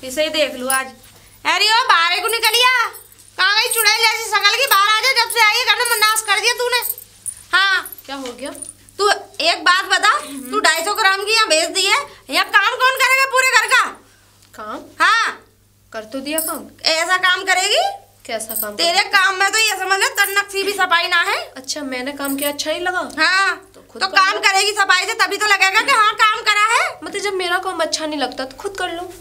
इसे ही देख लू आज। अरे ओ बाहर को निकलिया, कहाँ गई चुड़ैल जैसी शकल की? बाहर आ जा, जब से आई है घर में नाश कर दिया तूने। हाँ क्या हो गया? तू एक बात बता, तू 250 ग्राम की यहाँ भेज दी है, यहाँ काम कौन करेगा पूरे घर का? काम? हाँ कर तो दिया काम। ऐसा काम करेगी? कैसा काम? तेरे काम में तो ये समझ ले तन्नक सी भी सफाई ना है। अच्छा मैंने काम किया अच्छा नहीं लगा? हाँ तो काम करेगी सफाई से, तभी तो लगेगा कि हाँ काम करा है। मतलब जब मेरा काम अच्छा नहीं लगता तो खुद कर लो।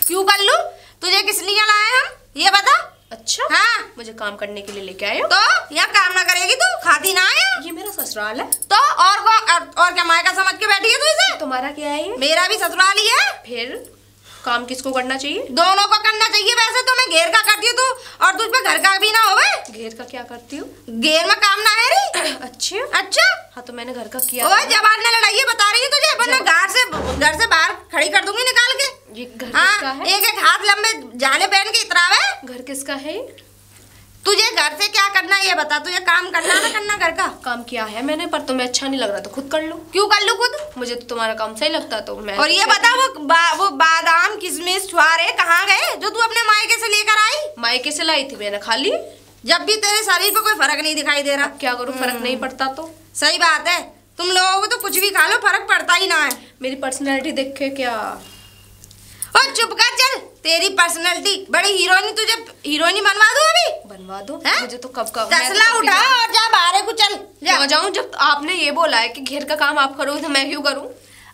क्यों कर लूं? तुझे किस लिए लाए हम ये बता। अच्छा हाँ मुझे काम करने के लिए लेके आए हो? तो यहाँ काम ना करेगी तू, खाती ना है। ये मेरा ससुराल है। तो और क्या मायका समझ के बैठी है तू इसे? तुम्हारा क्या है? मेरा भी ससुराल ही है। फिर काम किसको करना चाहिए? दोनों को करना चाहिए। वैसे तो मैं घेर का करती हूँ तू, और तुझ पे घर का भी ना होवे। घेर का क्या करती हूँ? घेर में काम ना है री। अच्छा अच्छा हाँ तो मैंने घर का किया। ओए जबान ने लड़ाई है बता रही है तुझे, वरना घर से बाहर खड़ी कर दूंगी निकाल के। ये घर हाँ, किसका है? एक हाथ लंबे जाले पहन के इतरावे। घर किसका है? तुझे घर से क्या करना है ये बता। तुझे काम करना ना करना घर का? काम किया है मैंने, पर तुम्हें अच्छा नहीं लग रहा तो खुद कर लो। क्यों कर लूं खुद? मुझे तो तुम्हारा काम सही लगता तो मैं। और ये बता वो बादाम किशमिश छुआरे कहाँ गए जो तू अपने मायके से लेकर आई? मायके से लाई थी मैंने, खा ली। जब भी तेरे शरीर पे कोई फर्क नहीं दिखाई दे रहा। क्या करूँ, फर्क नहीं पड़ता तो? सही बात है, तुम लोगों को तो कुछ भी खा लो फर्क पड़ता ही ना है। मेरी पर्सनैलिटी देख के क्या? ओ चुप कर चल, तेरी पर्सनैलिटी बड़ी हीरोइनी, तुझे हीरोइनी बनवा दूं अभी? बनवा दो। है? मुझे तो कब का तसला उठा और जा बाहर को चल। जा जाऊं? जब आपने ये बोला है कि घेर का काम आप करोगे तो मैं क्यों करूं?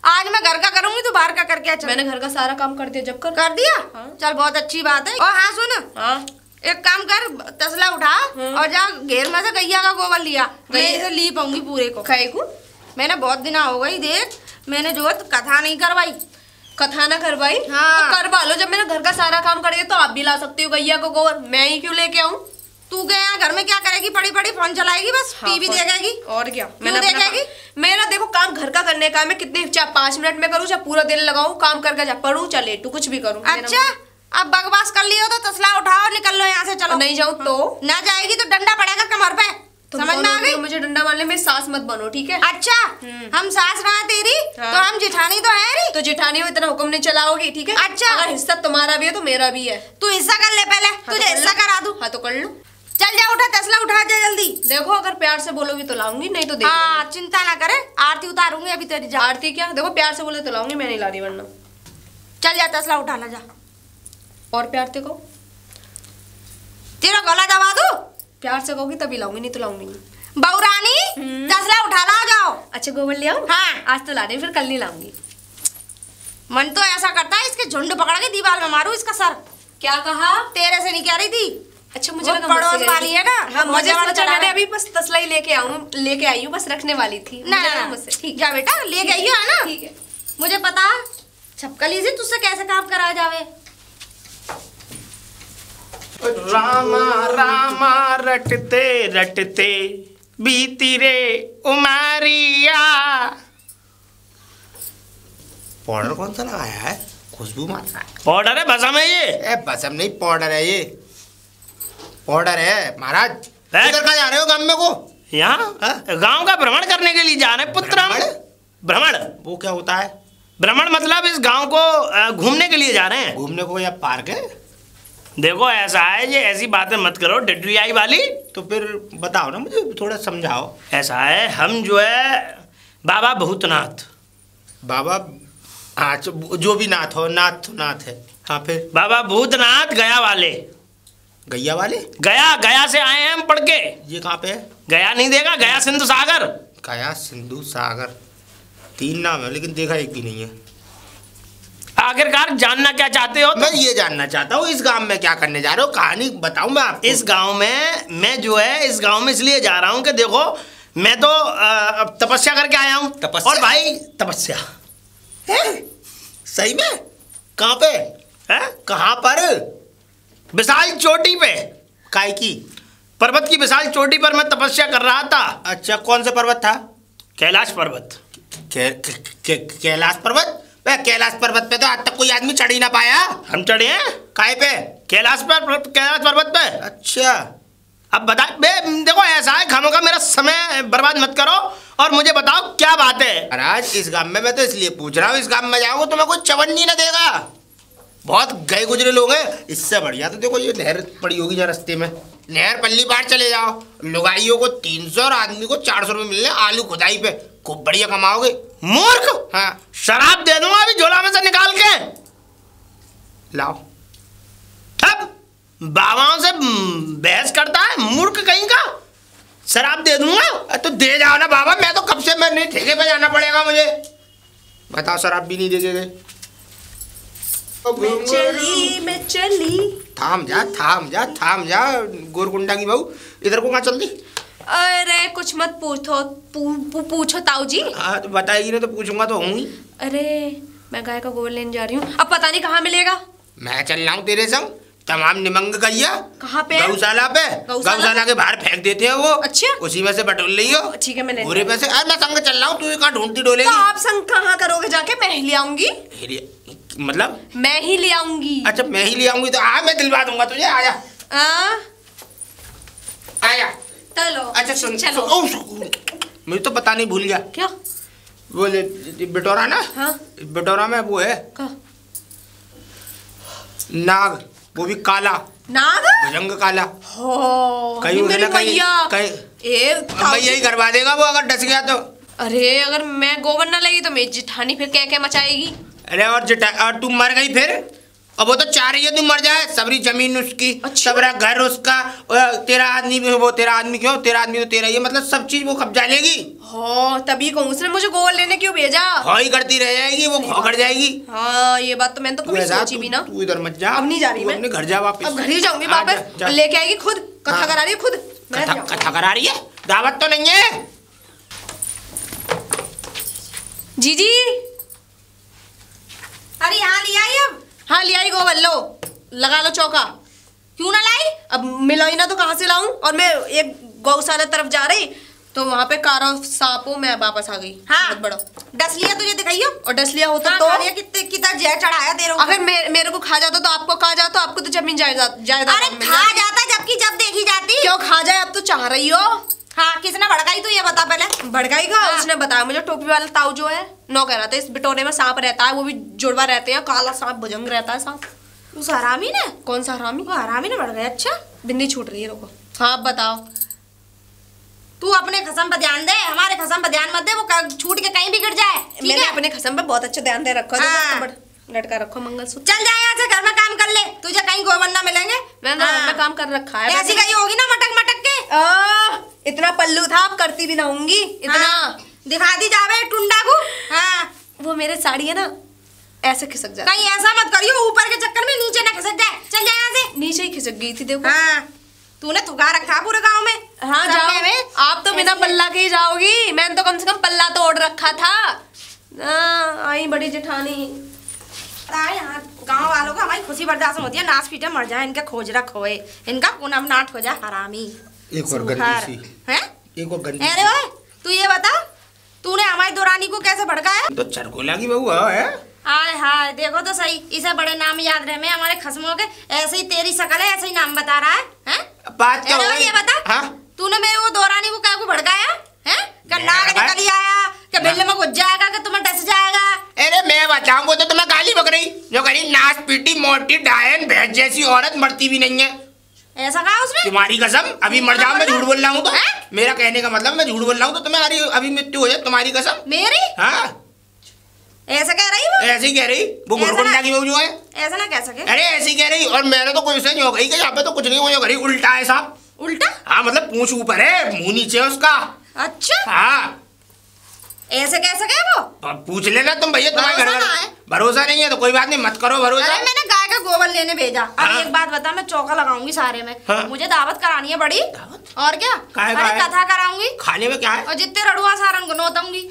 आज मैं घर का करूंगी तो बाहर का करके चल। मैंने घर का सारा काम कर दिया। जब कर दिया? हाँ। चल बहुत अच्छी बात है। और हाँ सुन, हाँ एक काम कर, तसला उठा और जा घेर में से गैया का गोबर लिया। मैं इसे ली पाऊंगी पूरे को। खाए को मैंने बहुत दिन हो गई, देख मैंने जो कथा नहीं करवाई। कथा ना करवाई? हाँ। तो करवा लो। जब मैंने घर का सारा काम कर दिया तो आप भी ला सकती हो गैया को गोबर, मैं ही क्यों लेके आऊं? तू क्या यहाँ घर में क्या करेगी? पड़ी पड़ी फोन चलाएगी बस। हाँ, टीवी देखेगी और क्या? मैंने देखेगी। मेरा देखो काम घर का करने का है। मैं कितने चाहे 5 मिनट में करूँ चाहे पूरा दिन लगाऊं काम करके, चाहे पढ़ूं चाहे लेटूं, कुछ भी करूं। अच्छा अब बकवास कर लियो तो तसला उठाओ निकल लो यहाँ से। चलो नहीं जाऊं तो? ना जाएगी तो डंडा पड़ेगा कमर पे। समझ में आ गई? मुझे डंडा मारने में सास मत बनो, ठीक है? अच्छा हम सास ना तेरी हाँ। तो हम जेठानी तो है री। तो जेठानी हो इतना हुक्म नहीं चलाओगी, ठीक है? अच्छा अगर हिस्सा तुम्हारा भी है तो मेरा भी है। तू हिस्सा कर ले पहले। हाँ, तुझे हिस्सा करा दूं। हाँ तो कर लो। चल जा उठा, तसला उठा जा जल्दी। देखो अगर प्यार से बोलोगी तो लाऊंगी, नहीं तो देख हाँ चिंता ना करे, आरती उतारूंगी अभी तेरी। जा आरती क्या? देखो प्यार से बोले तो लाऊंगी, मैं नहीं ला रही वरना। चल जा तसला उठा ला जा। और प्यार से कहो? तेरा गला दबा दूं? प्यार से कहोगी तभी लाऊंगी, नहीं तो लाऊंगी नहीं। बहुरानी तसला उठा ला जाओ। अच्छा गोबर ले आओ? हाँ आज तो ला रही, फिर कल नहीं लाऊंगी। मन तो ऐसा करता है इसके झुंड पकड़ के दीवार में मारू इसका सर। क्या कहा? तेरे से नहीं कह रही थी। अच्छा मुझे लगा पड़ोस वाली है ना। हाँ मुझे सोचा मैंने अभी बस तसला ही लेके आई हूँ, बस रखने वाली थी। ना मुझसे ठीक जा बेटा, ले गई है ना? ठीक है। मुझे पता छपकली से तुझसे कैसे काम करा जावे। रामा रामा रटते रटते बीती रे उमरिया। पाउडर कौन सा लगाया है? खुशबू मार रहा है। पाउडर है भसम है ये? ए भसम नहीं, पाउडर है ये। पाउडर है महाराज। इधर कहाँ जा रहे हो गांव में को? यहाँ गांव का भ्रमण करने के लिए जा रहे हैं पुत्र। भ्रमण वो क्या होता है? भ्रमण मतलब इस गांव को घूमने के लिए जा रहे हैं। घूमने को या पार्क है? देखो ऐसा है, ये ऐसी बातें मत करो डिडली आई वाली। तो फिर बताओ ना, मुझे थोड़ा समझाओ। ऐसा है, हम जो है बाबा भूतनाथ। बाबा हाँ जो भी नाथ हो, नाथ तो नाथ है। हाँ फिर? बाबा भूतनाथ गया वाले। गैया वाले? गया से आए हैं हम पढ़ के। ये कहाँ पे है? गया नहीं देगा, गया सिंधु सागर। गया सिंधु सागर 3 नाम है लेकिन देखा एक भी नहीं है। आखिरकार जानना क्या चाहते हो? मैं ये जानना चाहता हूँ इस गांव में क्या करने जा रहे हो, कहानी बताऊं मैं आपको। इस गांव में मैं जो है इस गांव में इसलिए जा रहा हूँ कि देखो मैं तो तपस्या करके आया हूँ। तपस्या? और भाई तपस्या है? सही में? कहाँ पे है? कहाँ पर? विशाल चोटी पे। काय की? पर्वत की विशाल चोटी पर मैं तपस्या कर रहा था। अच्छा कौन सा पर्वत था? कैलाश पर्वत। कैलाश पर्वत? कैलाश पर्वत पे तो आज तक कोई आदमी चढ़ ही ना पाया। हम चढ़े हैं काय पे? कैलाश पर्वत पे। अच्छा अब बता बे, देखो ऐसा है, खामोखा मेरा समय बर्बाद मत करो और मुझे बताओ क्या बात है। महाराज इस गांव में मैं तो इसलिए पूछ रहा हूँ, इस गांव में जाऊंगा तो मैं कोई चवन्नी ना देगा। बहुत गए गुजरे लोग हैं। इससे बढ़िया तो देखो ये नहर पड़ी होगी जहाँ रास्ते में, नहर पल्ली पार चले जाओ, लुगाइयों को 300 और आदमी को 400 रुपये मिलने आलू खुदाई पे, खूब बढ़िया कमाओगे। मूर्ख। हाँ शराब दे दूंगा अभी झोला में से निकाल के। लाओ। अब बाबाओं से बहस करता है, मूर्ख कहीं का। शराब दे दूंगा। तो दे जाओ ना बाबा, मैं तो कब से मैं नहीं, ठेके पे जाना पड़ेगा मुझे। बताओ शराब भी नहीं दे गए। मैं चली। थाम जा गोरकुंडा की बहू, इधर को कहाँ चल दी? अरे कुछ मत पूछो पूछो ताऊ जी। हाँ तो बताएगी ना तो पूछूंगा तो हूँ ही। अरे मैं गाय का गोबर लेने जा रही हूँ, अब पता नहीं कहाँ मिलेगा। मैं चल रहा हूँ तेरे संग। तमाम निमंग गैया कहाँ पे? गौशाला पे। गौशाला के बाहर फेंक देते हैं वो। अच्छा उसी में से बटोर लियो। ठीक है मैं ले पूरे पैसे। अरे मैं संग चल रहा हूँ, तू कहाँ ढूंढती डोलेगी? तो आप संग कहाँ करोगे जाके? मैं ही ले आऊंगी। मतलब मैं ही ले आऊंगी। अच्छा मैं ही ले आऊंगी तो आ, मैं दिलवा दूंगा तुझे। आजा आया। चलो अच्छा सुन, चलो। मुझे तो पता नहीं, भूल गया। क्या? वो बिटोरा ना। हाँ बिटोरा में वो है नाग, वो भी काला नाग, भुजंग काला। हो कहीं मेरी मैया। मैं यही करवा देगा वो अगर डस गया तो। अरे अगर मैं गोबर न लगी तो मेरी जिठानी फिर क्या क्या मचाएगी। अरे और तू मर गई फिर? अब वो तो चाह रही है तू मर जाए। सबरी जमीन उसकी। अच्छा। सबरा घर उसका। तेरा आदमी भी वो, तेरा आदमी क्यों, तेरा आदमी तो तेरा ही है, मतलब सब चीज वो कब्जा लेगी। हो तभी कहूँ उसने मुझे गोबर लेने क्यों भेजा। हाँ ही करती रह जाएगी वो, खौखर जाएगी। हाँ ये बात तो मैंने तो कभी सोची भी ना। तू इधर मत जा, अब नहीं जा रही मैं। अपने घर जा वापस। अब घर ही जाऊंगी वापस। लेके आएगी खुद, कथा करा रही है खुद। कथा करा रही है, दावत तो नहीं है। जीजी अरे यहाँ ले आई अब। हाँ ले आई गोबर, लो लगा लो चौका। क्यों ना लाई? अब मिलो ही ना तो कहाँ से लाऊं। और मैं एक गौशाला तरफ जा रही तो वहाँ पे कारो सांपों में वापस आ गई। हाँ बहुत बड़ा डस लिया तुझे दिखाइयो। और डस लिया होता हाँ, तो कितने कितना जहर चढ़ाया दे रहा हूँ। अगर मेरे को खा जाता तो आपको खा जाता, आपको तो जमीन जायदाद अरे खा जाता जबकि जब देखी जाती। क्यों खा जाए? अब तो चाह रही हो। हाँ किसने भड़काई तू ये बता पहले। भड़काई का? हाँ। उसने बताया मुझे, टोपी वाला ताऊ जो है नौ कह रहा था इस बिटोरे में सांप रहता है, वो भी जुड़वा रहते हैं, काला सांप भुजंग रहता है सांप। उस हरामी ने? कौन सा हरामी? वो हरामी ने भड़काया। अच्छा बिंदी छूट रही है, रुको। हाँ बताओ। तू अपने कसम पर ध्यान दे, हमारे कसम पर ध्यान मत दे, वो छूट के कहीं भी गिर जाए। मैंने अपने कसम पे बहुत अच्छा ध्यान दे रखा है। हाँ। लटका रखो मंगलसूत्र। चल जाए यहाँ से, घर में काम कर ले, तुझे कहीं गोबर ना मिलेंगे। मैंने हाँ। मैं काम कर रखा है। ऐसी गई होगी ना मटक मटक के। इतना पल्लू था, अब करती भी ना होंगी इतना। हाँ। दिखा दी जावे टुंडा को। हाँ वो मेरे साड़ी है ना, ऐसे खिसक जाए। कहीं ऐसा मत करियो ऊपर के चक्कर में नीचे ना खिसक जाए। चल जाए यहाँ से। नीचे ही खिसक गई थी देखो। हाँ तूने थुका रखा पूरे गांव में। हाँ जाओ में। आप तो बिना पल्ला के ही जाओगी, मैंने तो कम से कम पल्ला तो ओढ़ रखा था। आई बड़ी जेठानी। यहाँ गांव वालों को हमारी खुशी बर्दाश्त होती है, नाच पीटे मर जाए, इनके खोज रख होए, इनका पुनः नाट हो जाए हरामी। एक और गंदी सी। हैं? एक और गंदी। अरे ओए तू ये बता, तूने हमारी दौरानी को कैसे भड़काया? तो चरकोला की बहू है। हाय हाय देखो तो सही, इसे बड़े नाम याद रहे में हमारे खसमों के। ऐसे ही तेरी शकल है, ऐसे ही नाम बता रहा है। बात क्या अरे हो गई? ये बता, हाँ? तूने मेरे वो दौरानी को क्या को भड़काया है? क्या नाग निकल ही आया, क्या बिल्ले में घुस जाएगा, क्या तुम्हें डस जाएगा? अरे मैं बचाऊंगा तो तुम्हें गाली बक रही, जो कहीं नाच पीटी मोटी डायन भैंस जैसी औरत मरती भी नहीं है। ऐसा कहा उसने? तुम्हारी कसम, अभी मर जाओ, मैं झूठ बोल रहा हूँ तो। मेरा कहने का मतलब मैं झूठ बोल रहा हूँ तो तुम्हारी अभी मृत्यु हो जाए, तुम्हारी कसम। मेरी? हाँ ऐसा कह रही वो? ऐसी कह रही वो गोरकुंडा की बहू जो है। ऐसा ना कह सके। अरे ऐसी कह रही, और मैंने तो कुछ नहीं हो गई कि यहाँ पे तो कुछ नहीं हो गई, उल्टा है साहब। उल्टा? हाँ मतलब पूंछ ऊपर है, मुंह नीचे है उसका। अच्छा हाँ ऐसे कह सके वो? पूछ लेना तुम भैया, तुम्हारे घर भरोसा ना है। भरोसा नहीं है तो कोई बात नहीं, मत करो भरोसा। अरे मैंने गाय का गोबर लेने भेजा। अब हाँ। एक बात बता, मैं चौका लगाऊंगी सारे में। हाँ। मुझे दावत करानी है बड़ी। दावत? और क्या? काहे अरे कथा कराऊंगी खाने में क्या है? और जितने रड़ुआ सारन को नोतूंगी।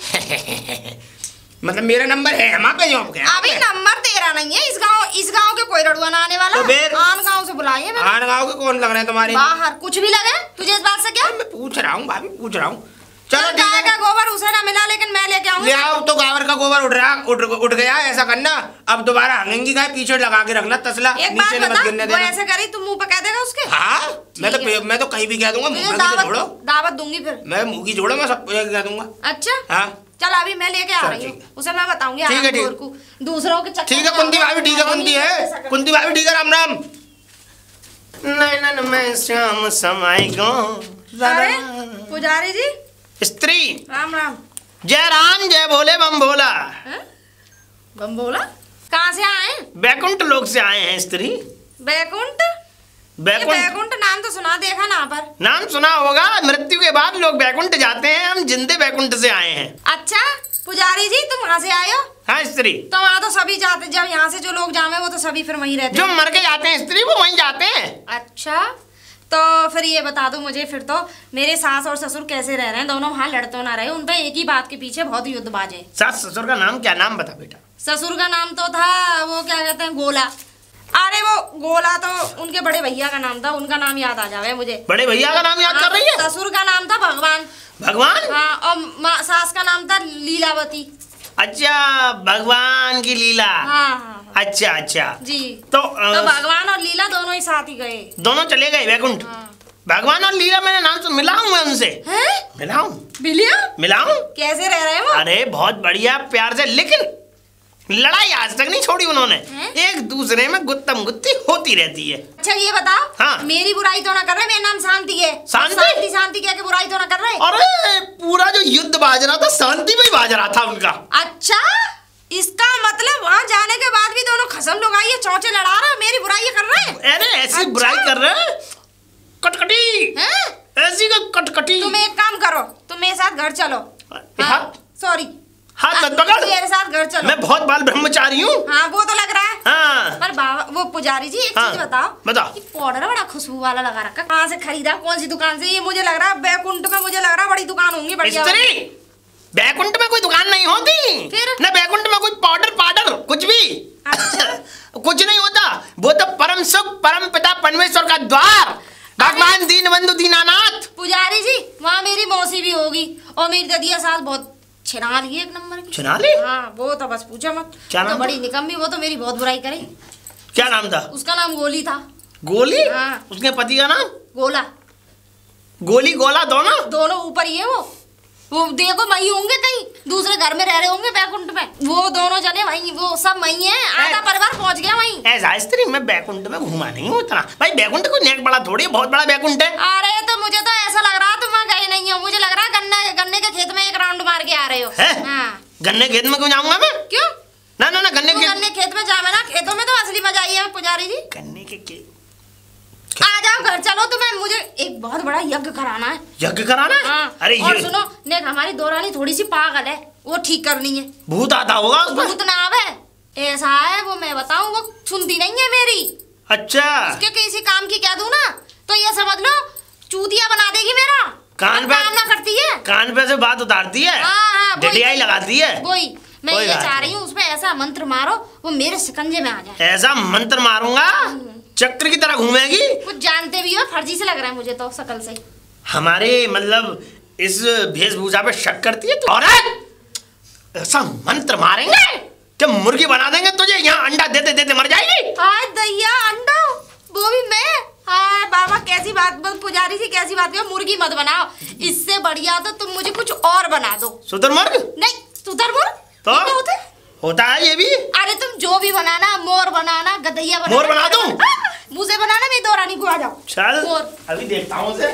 मतलब मेरा नंबर है वहाँ पे, जॉब क्या? अभी नंबर तेरा नहीं है, इस गांव के कोई रड़ुआ ना आने वाला। तो फिर? आन गांव से बुलाइए मैंने। आन गाँव के कौन लग रहे हैं तुम्हारे? बाहर कुछ भी लगे तुझे इस बात से क्या? मैं पूछ रहा हूँ भाभी, पूछ रहा हूँ। चलो ठीक गाय है, का गोबर उसे ना मिला, लेकिन मैं लेके आऊंगी। ले आओ। तो गावर का गोबर उठ गया, ऐसा करना अब दोबारा हंगेंगी गाय, पीछे लगा के रखना तसला, एक बात नीचे मत बता, गिरने वो देना। ऐसे करी तुम मुंह पे कह देगा उसके? हाँ मैं तो कहीं भी कह दूंगा, मुंह तुझे पे छोड़ो। दावत दूंगी फिर। मैं मुंह की जोड़ो, मैं सब कह दूंगा। अच्छा हाँ चल अभी मैं लेके आ रही हूँ, उसे मैं बताऊंगी ठीक है, ठीक। आराम को, दूसरों के चक्कर ठीक है कुंती भाभी, ठीक है कुंती है, कुंती भाभी ठीक है, राम राम। नैनन में श्याम समाई गो। अरे पुजारी जी स्त्री राम राम। जय राम जय भोले बम भोला। बम बोला? कहाँ से आए? बैकुंठ लोक से आए हैं स्त्री। बैकुंठ? ये बैकुंठ बैकुंठ नाम तो सुना, देखा ना पर। नाम सुना होगा, मृत्यु के बाद लोग बैकुंठ जाते हैं, हम जिंदे बैकुंठ से आए हैं। अच्छा पुजारी जी तुम वहाँ से आए हो? हाँ स्त्री। तो वहाँ तो सभी जाते, जब यहाँ से जो लोग जावे वो तो सभी फिर वहीं रहते जो मर के जाते हैं स्त्री वो वहीं जाते हैं। अच्छा तो फिर ये बता दो मुझे, फिर तो मेरे सास और ससुर कैसे रह रहे हैं? दोनों वहाँ लड़ तो ना रहे, उन पे एक ही बात के पीछे बहुत युद्ध बाजे। सास ससुर का नाम क्या? नाम बता बेटा। ससुर का नाम तो था वो क्या कहते हैं, गोला। अरे वो गोला तो उनके बड़े भैया का नाम था, उनका नाम याद आ जावे मुझे। बड़े भैया का नाम याद कर रही है? ससुर का नाम था भगवान। भगवान? हाँ, और सास का नाम था लीलावती। अच्छा भगवान की लीला। हाँ हाँ अच्छा अच्छा जी। तो भगवान और लीला दोनों ही साथ ही गए। दोनों चले गए बैकुंठ। हाँ। भगवान और लीला मैंने नाम तो मिला हूँ मैं उनसे। मिला हूँ। कैसे रह रहे हैं वो? अरे बहुत बढ़िया प्यार से, लेकिन लड़ाई आज तक नहीं छोड़ी उन्होंने। एक दूसरे में गुत्तम गुत्ती होती रहती है। अच्छा ये बताओ, हाँ। मेरी बुराई तो ना कर रहे? मेरा नाम शांति है। शांति? शांति क्या के बुराई तो ना कर रहे? अरे पूरा जो युद्ध बाज रहा था शांति में ही बाज रहा था उनका। अच्छा इसका मतलब वहाँ जाने के बाद भी दोनों खसम लोग आई है, चौचे लड़ा रहे, मेरी बुराई कर रहे हैं? अरे ऐसी बुराई कर रहे हैं कटकटी, ऐसी कटकटी। तुम एक काम करो, तुम मेरे साथ घर चलो। सॉरी हाथ मत पकड़, मेरे साथ घर चलो। मैं बहुत बाल ब्रह्मचारी हूँ। हाँ वो तो लग रहा है। हाँ। पर बाबा वो पुजारी जी एक चीज बताओ, ये पाउडर बड़ा खुशबू वाला लगा रखा, कहाँ से खरीदा, कौन सी दुकान से? ये मुझे लग रहा है बैकुंठ में, मुझे लग रहा है बड़ी दुकान होंगी बढ़िया। बैकुंठ में कोई दुकान नहीं होती, फिर न बैकुंठ में कोई पाउडर कुछ भी। अच्छा। कुछ नहीं होता, वो तो परम सुख परम पिता परमेश्वर का द्वार, भगवान दीन बंधु दीनानाथ। पुजारी जी वहाँ मेरी मौसी भी होगी, और मेरी ददिया सास बहुत छिनाली है, एक नंबर की छिनाली। हाँ वो तो बस पूछो मत, क्या नाम तो बड़ी निकम्मी, वो तो मेरी बहुत बुराई करे। क्या नाम था? उसका नाम गोली था। गोली? हाँ। उसके पति का नाम? गोला। गोली गोला दोनों ऊपर ही है वो देखो वही होंगे, कहीं दूसरे घर में रह रहे होंगे बैकुंठ में, वो दोनों जने वही, वो सब वही है, आधा परिवार पहुंच गया वहीं। ऐसा स्त्री मैं बैकुंठ में घुमा नहीं हूँ इतना भाई, बैकुंठ कोई नेक बड़ा थोड़ी, बहुत बड़ा बैकुंठ है। अरे तो मुझे तो ऐसा लग रहा तुम वहाँ गए नहीं हो, मुझे लग रहा गन्ने के खेत में एक राउंड मार के आ रहे हो। गन्ने खेत में क्यों जाऊंगा मैं? क्यों? ना गन्ने खेत में जावे ना, खेतों में तो असली मजा आई है पुजारी जी। गन्ने के आ जाओ घर चलो, तुम्हें मुझे एक बहुत बड़ा यज्ञ कराना है। यज्ञ कराना है? हाँ। अरे और सुनो नेक, हमारी दौरानी थोड़ी सी पागल है, वो ठीक करनी है। भूत आता होगा उसमें? भूत ना आवे, ऐसा है वो मैं बताऊं, वो सुनती नहीं है मेरी। अच्छा उसके किसी काम की कह दूं ना तो ये समझ लो चूतिया बना देगी मेरा। कान पे काम ना करती है, कान पे से बात उतारती है। हाँ, डिडियाई लगाती है। वही मैं ये चाह रही हूँ, उसमें ऐसा मंत्र मारो वो मेरे शिकंजे में आ जाए। ऐसा मंत्र मारूंगा चक्र की तरह घूमेगी। कुछ जानते भी हो, फर्जी से लग रहा है मुझे तो शकल से। हमारे मतलब इस वेशभूषा पे शक करती है तो? औरत ऐसा मंत्र मारेंगे कि मुर्गी बना देंगे तुझे, यहाँ अंडा देते देते मर जाएगी। हाय दैया, अंडा वो भी मैं? हाय बाबा कैसी बात, पुजारी जी कैसी बात है, मुर्गी मत बनाओ, इससे बढ़िया तो तुम मुझे कुछ और बना दो। शुतुरमुर्ग? नहीं शुतुरमुर्ग तो होता है ये भी। अरे तुम जो भी बनाना, मोर बनाना, गदैया बनाना। मोर बना दूं? मुझे बनाना, मेरी दौरानी को आ जाओ। चल मोर अभी देखता हूँ उसे।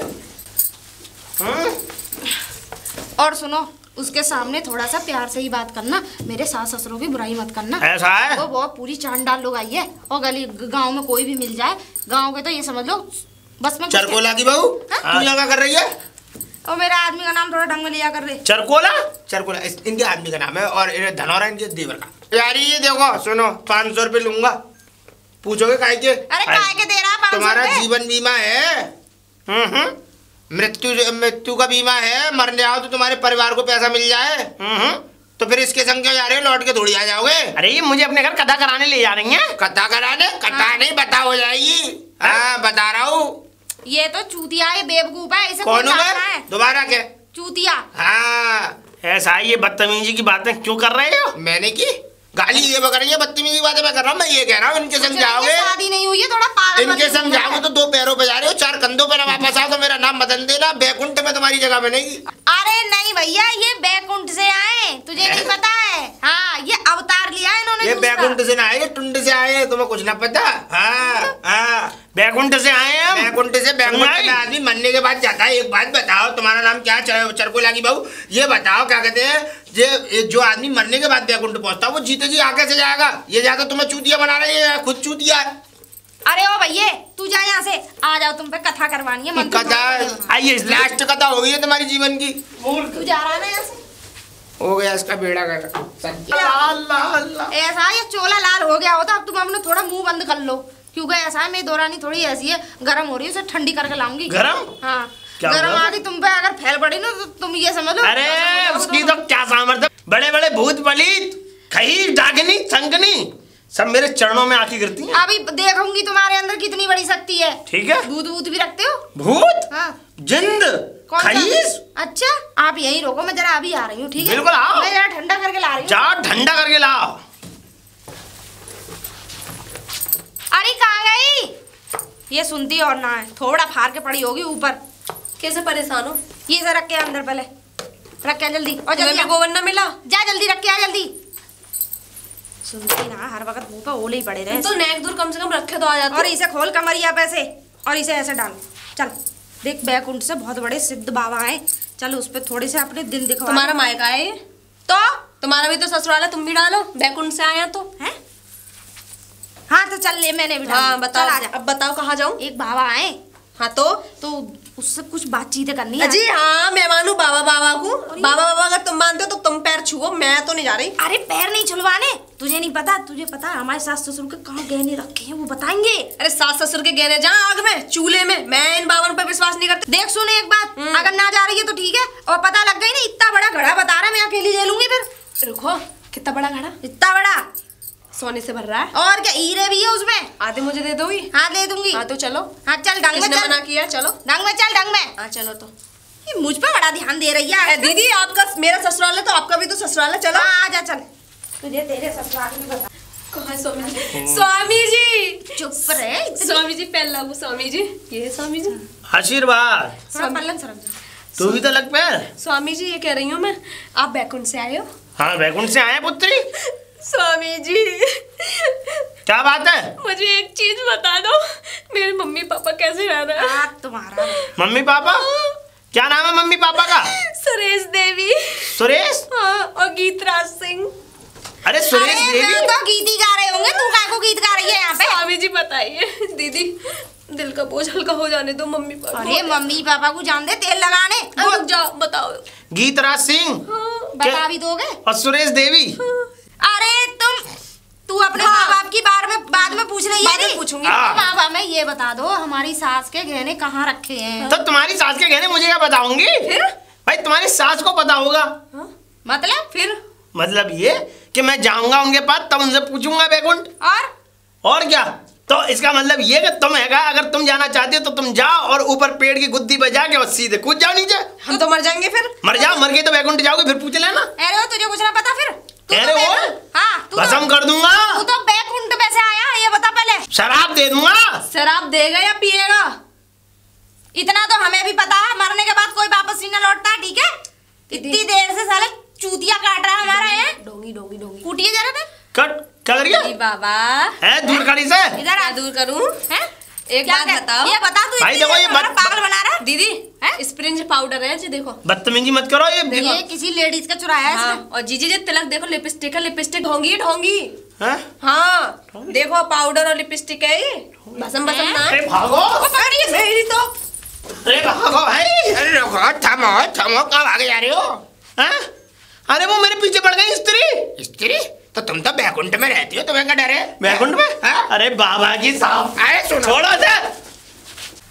और सुनो उसके सामने थोड़ा सा प्यार से ही बात करना, मेरे सास ससुरों की बुराई मत करना। ऐसा है? वो बहुत पूरी चांडाल लोग आई है, और गली गांव में कोई भी मिल जाए, गांव के तो ये समझ लो बस में। चरकोला की बहू तू यहाँ क्या कर रही है? और मेरा आदमी का नाम थोड़ा ढंग में लिया कर रहे। चरकोला? चरकोला इनके आदमी का नाम है, और धनौरा इनके देवर का। यारी ये देखो सुनो, 500 रुपये लूंगा। पूछोगे काहे के? अरे काहे के दे रहा है 500 तुम्हारा रुपये? जीवन बीमा है, मृत्यु का बीमा है, मरने आओ तो तुम्हारे परिवार को पैसा मिल जाए। तो फिर इसके संग क्यों जा रहे हो? लौट के थोड़ी आ जाओगे। अरे ये मुझे अपने घर कथा कराने ले जा रही हैं। कथा कराने? कथा नहीं, बता हो जाएगी। हाँ बता रहा हूँ। ये तो चूतिया है, बेवकूफ है, इसे कौन जानना है? है? दोबारा क्या? चूतिया। हाँ ऐसा ये बदतमीजी की बातें क्यों कर रहे हो? मैंने की गाली ये कर रही है, बदतमीजी की बातें मैं कर रहा हूँ। मैं ये कह रहा हूँ इनके समझाओगे, शादी नहीं हुई है, थोड़ा पागल इनके बन समझाओगे तो 2 पैरों पे जा रहे हो, 4 कंधों पे ना वापस आओ तो मेरा नाम बदल देना, बैकुंठ में तुम्हारी जगह बनेगी। अरे नहीं भैया, ये बैकुंठ से आए तुझे नहीं पता है? हाँ, ये अवतार लिया है इन्होंने। ये दूसरा। बैकुंठ से ना आए, ये टुंड से आए हैं, तुम्हें कुछ ना पता। हाँ हाँ, बैकुंठ से आए हैं हम। बैकुंठ से। बैकुंठ में आदमी मरने के बाद जाता है। एक बात बताओ, तुम्हारा नाम क्या है? चरकोला की बहू, ये बताओ क्या कहते हैं, ये जो आदमी मरने के बाद बैकुंठ पहुंचता है वो जीते जी आगे से जाएगा? ये जाकर तुम्हें चूतिया बना रही है, खुद चूतिया है। अरे ओ भैया, तू जा यहाँ से। आ जाओ, तुम पे कथा करवानी है। कथा आइए, लास्ट कथा हो गई है तुम्हारी जीवन की। तू जा रहा है ना यहाँ से? हो गया इसका बेड़ा गर्क। ऐसा ये चोला लाल हो गया होता। अब तुम अपने थोड़ा मुंह बंद कर लो, क्योंकि ऐसा है मेरी दौरानी थोड़ी ऐसी है, गर्म हो रही है, उसे ठंडी करके लाऊंगी। गरम? हाँ, क्या गर्म होगा? आदि तुम पे अगर फैल पड़ी ना तो तुम ये समझ लो। अरे उसकी तो क्या सामर्थ्य, बड़े बड़े भूत पलीत खही डाकनी संगनी सब मेरे चरणों में आके गिरती हैं। अभी देखूंगी तुम्हारे अंदर कितनी बड़ी शक्ति है। ठीक है। भूत भूत भी रखते हो? भूत? हाँ। जिंद? कौन सा? खईस? अच्छा, आप यहीं रोको, मैं जरा अभी आ रही हूँ। ठीक है, बिल्कुल आओ। मैं जरा ठंडा करके ला रही हूँ। जाओ ठंडा करके लाओ। अरे कहाँ गई? ये सुनती और ना है, थोड़ा फाड़ के पड़ी होगी ऊपर। कैसे परेशान हो? ये से रख के अंदर, पहले रख के आ जल्दी। और जल्दी तुम्हें गोवन ना मिला? जा जल्दी रख के आ जल्दी। सुनती ना, हर वक्त मुंह पे ओले ही पड़े रहे। तो नेक दूर कम से कम रखे तो आ जाते। और इसे खोल कमरिया पे से, और इसे ऐसे डाल। चल देख, बैकुंठ से बहुत बड़े सिद्ध बाबा हैं। चल उस पे थोड़े से अपने दिन दिखवा। तुम्हारा मायका है ये? तो तुम्हारा भी तो ससुराल है, तुम भी डालो। बैकुंठ से आया तो हैं? हाँ तो चल ले, मैंने भी डाल हाँ दी। बताओ। चल, आजा। अब बताओ कहाँ जाऊँ? एक बाबा आए हाँ तो उससे कुछ बातचीत करनी है। जी हाँ, मैं मानू बाबा बाबा को। बाबा बाबा अगर तुम मानते हो तो तुम पैर छुओ, मैं तो नहीं जा रही। अरे पैर नहीं छुलवाने, तुझे नहीं पता? तुझे पता है हमारे सास ससुर के कहाँ गहने रखे हैं, वो बताएंगे। अरे सास ससुर के गहने जहाँ आग में चूल्हे में, मैं इन बावन पर विश्वास नहीं करती। देख सुन एक बात, अगर ना जा रही है तो ठीक है, और पता लग गई ना इतना बड़ा घड़ा बता रहा, मैं अकेली ले लूंगी। फिर रुको, कितना बड़ा घड़ा? इतना बड़ा, सोने से भर रहा है। और क्या हीरे भी है उसमें। आधे मुझे दे दोगी? हाँ दे दूंगी। हाँ तो चलो। हाँ चल ढंग में किसने चल। मना किया? चलो ढंग में चल, ढंग में। हाँ चलो। तो ये मुझ पे बड़ा ध्यान दे रही है दीदी, आपका मेरा ससुराल है तो आपका भी तो ससुराल है। चलो हाँ आजा चल, तुझे तेरे ससुराल में बता। कहाँ है स्वामी जी? स्वामी जी चुप रहे। स्वामी जी पैर लागू। स्वामी जी, ये है स्वामी जी। आशीर्वाद। थोड़ा पल्लन सरक जा। तू भी तो लग पैर। स्वामी जी ये कह रही हूँ मैं, आप बैकुंठ से आए हो? हाँ बैकुंठ से आए पुत्री। स्वामी जी क्या बात है? मुझे एक चीज बता दो, मेरे मम्मी पापा कैसे रह रहे हैं? तुम्हारा मम्मी पापा? क्या नाम है मम्मी पापा का? सुरेश देवी। सुरेश? हाँ, और गीतराज सिंह। अरे सुरेश अरे देवी मैं तो गीत ही गा रहे होंगे, तू काय को गीत गा रही है यहाँ पे? स्वामी जी बताइए। दीदी दिल का बोझ हल्का हो जाने दो मम्मी पापा। अरे मम्मी पापा को जान दे तेल लगाने। रुक जाओ, बताओ। गीतराज सिंह बता भी दोगे? और सुरेश देवी। अरे तू अपने माँ बाप की बाद में पूछ रही है? बाद में पूछूंगी। माँ बाप में ये बता दो, हमारी सास के गहने कहाँ रखे हैं? तो तुम्हारी सास के गहने मुझे क्या बताऊंगी? फिर भाई तुम्हारी सास को पता होगा। मतलब फिर मतलब ये कि मैं जाऊंगा उनके पास, तब उनसे पूछूंगा बैकुंठ। और क्या? तो इसका मतलब ये कि तुम हैगा, अगर तुम जाना चाहते हो तो तुम जाओ और ऊपर पेड़ की गुद्दी बजा के और सीधे कूद जाओ नीचे। हम तो मर जाएंगे। फिर मर जाओ, मर गए तो बैकुंठ जाओगे, फिर पूछ लेना। अरे वो तुझे कुछ ना पता फिर? अरे वो हाँ, भस्म कर दूंगा। तू तो बैकुंठ में से आया, ये बता पहले। शराब दे दूंगा। शराब देगा या पिएगा? इतना तो हमें भी पता है, मरने के बाद कोई वापस नहीं लौटता, ठीक है? इतनी देर से साले चूतिया काट रहा है हमारा है। डोंगी डोंगी डोंगी कूटिए जरा दे। कट क्या करिए? बाबा है दूर खड़ी से। इधर आ। क्या दूर करूं? हैं? एक क्या बात कर- बताओ। ये बता, तू भाई इतनी देखो, देर ये से हमारा बत- पागल बना रहा है। दीदी हैं? स्प्रिंज पाउडर है जी, देखो। बदतमीजी मत करो। ये किसी लेडीज का चुराया है हाँ, इसने। और जीजी जी तिलक देखो, लिपस्टिक है, लिपस्टिक ढोंगी ढोंगी। हैं? हाँ देखो, पाउडर और लिपस्टिक है ये। बसम बसम ना अरे भागो। अरे मेरी तो अरे भागो भाई। अरे रुको, थमो थमो, कहाँ भागे जा रहे हो? हैं? अरे वो मेरे पीछे पड़ गई स्त्री। स्त्री? तो तुम तो बैकुंठ में रहती हो, तुम्हें क्या डर है? बैकुंठ में? हाँ? अरे बाबा की साहब। अरे सुनो, छोड़ो से।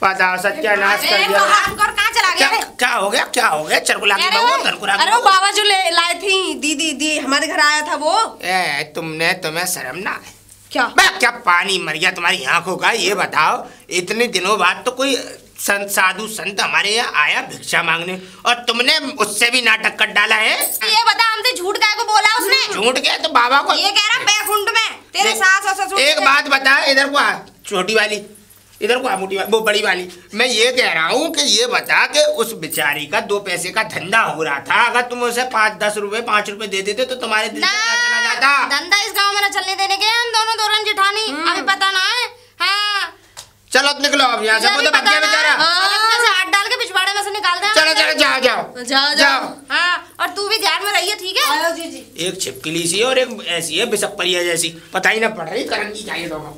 बताओ, सत्यानाश कर दिया। कहाँ चला गया रे? क्या हो गया? क्या हो गया? चरकुला की अरे बहू, वो- चरकुला की अरे वो बहू। बाबा जो लाए थी दीदी दी हमारे घर आया था वो। तुम्हें शर्म ना आए? क्या? क्या पानी मर गया तुम्हारी आंखों का? ये बताओ, इतने दिनों बाद तो कोई संत साधु संत हमारे यहाँ आया भिक्षा मांगने, और तुमने उससे भी नाटक कर डाला है। ये बता, हमसे झूठ काय को बोला उसने? झूठ गया तो बाबा को ये कह रहा बैकुंठ में तेरे सास और ससुर। एक बात बता, इधर को आ, छोटी वाली, इधर को मोटी वो बड़ी वाली। मैं ये कह रहा हूँ कि ये बता कि उस बेचारी का 2 पैसे का धंधा हो रहा था, अगर तुम उसे 5-10 रुपए 5 रुपए दे देते तो तुम्हारे दिल से क्या चला जाता। धंधा इस गांव में ना चलने देने के हम दोनों दो जेठानी, अभी पता ना है। हाँ चलो अब निकलो अब यहाँ से, वो तो भाग गया बेचारा। हाथ डाल के पिछवाड़े में से निकाल दे। चलो चलो जाओ जाओ जाओ जाओ। हाँ और तू भी ध्यान में रहिए, ठीक है। आयो जी जी। एक छिपकली सी और एक ऐसी है बिसप्परिया जैसी, पता ही ना पड़ रही करंगी चाहिए दोनों।